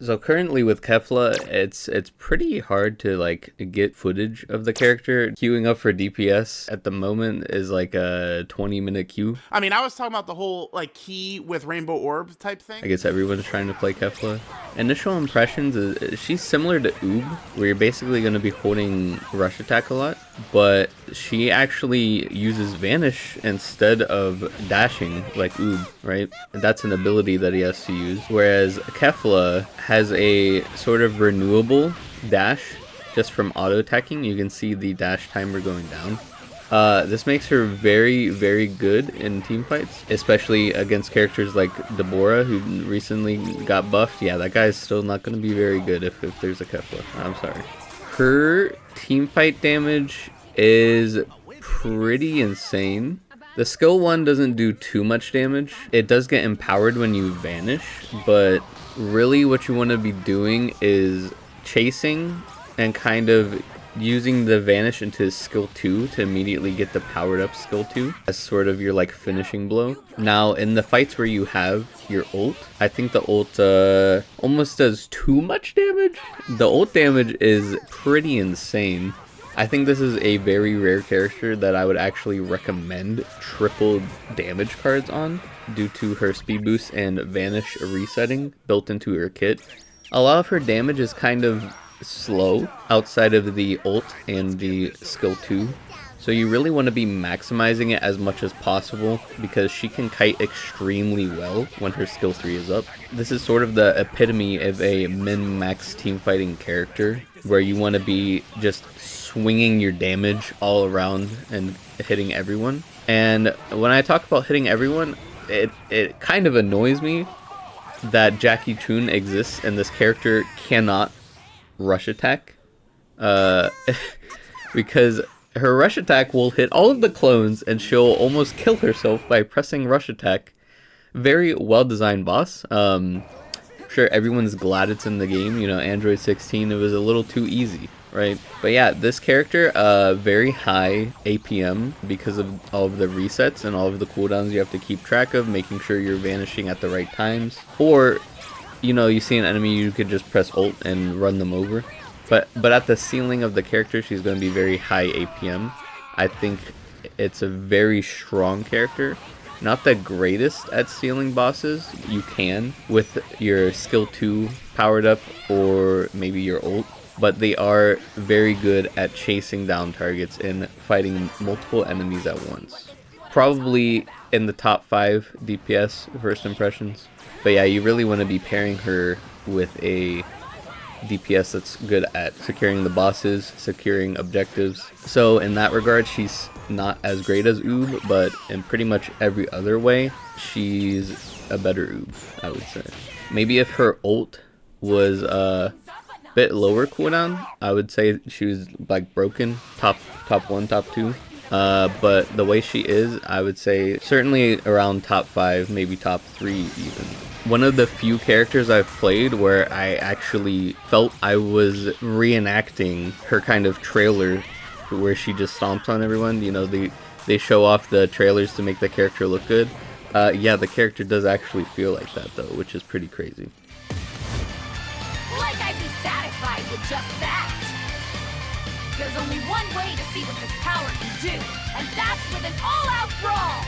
So currently with Kefla, it's pretty hard to like get footage of the character. Queuing up for DPS at the moment is like a 20-minute queue. I mean, I was talking about the whole like key with rainbow orbs type thing. I guess everyone's trying to play Kefla. Initial impressions is she's similar to Oob, where you're basically going to be holding rush attack a lot, but she actually uses Vanish instead of dashing like Oob, right? And that's an ability that he has to use. Whereas Kefla has a sort of renewable dash just from auto attacking. You can see the dash timer going down. This makes her very, very good in team fights, especially against characters like Deborah, who recently got buffed. Yeah, that guy's still not going to be very good if there's a Kefla. I'm sorry. Her team fight damage is pretty insane. The skill 1 doesn't do too much damage. It does get empowered when you vanish, but really what you want to be doing is chasing and kind of using the vanish into skill 2 to immediately get the powered up skill 2 as sort of your like finishing blow. Now in the fights where you have your ult, I think the ult almost does too much damage. The ult damage is pretty insane. I think this is a very rare character that I would actually recommend triple damage cards on due to her speed boost and vanish resetting built into her kit. A lot of her damage is kind of slow outside of the ult and the skill 2, so you really want to be maximizing it as much as possible because she can kite extremely well when her skill 3 is up. This is sort of the epitome of a min-max team fighting character where you want to be just swinging your damage all around and hitting everyone. And when I talk about hitting everyone, it kind of annoys me that Jackie Chun exists and this character cannot rush attack, because her rush attack will hit all of the clones and she'll almost kill herself by pressing rush attack. Very well designed boss. Sure, everyone's glad it's in the game, you know, Android 16, it was a little too easy, right? But yeah, this character, very high APM because of all of the resets and all of the cooldowns you have to keep track of, making sure you're vanishing at the right times, or you know, you see an enemy, you could just press ult and run them over. But at the ceiling of the character, she's going to be very high APM. I think it's a very strong character. Not the greatest at ceiling bosses. You can with your skill 2 powered up or maybe your ult. But they are very good at chasing down targets and fighting multiple enemies at once. Probably in the top 5 DPS first impressions. But yeah, you really want to be pairing her with a DPS that's good at securing the bosses, securing objectives. So in that regard, she's not as great as Oob, but in pretty much every other way, she's a better Oob, I would say. Maybe if her ult was a bit lower cooldown, I would say she was like broken, top 1, top 2. But the way she is, I would say certainly around top 5, maybe top 3 even. One of the few characters I've played where I actually felt I was reenacting her kind of trailer where she just stomps on everyone. You know, they show off the trailers to make the character look good. Yeah, the character does actually feel like that though, which is pretty crazy. Like I'd be satisfied with just that. There's only one way to see what this power can do, and that's with an all-out brawl!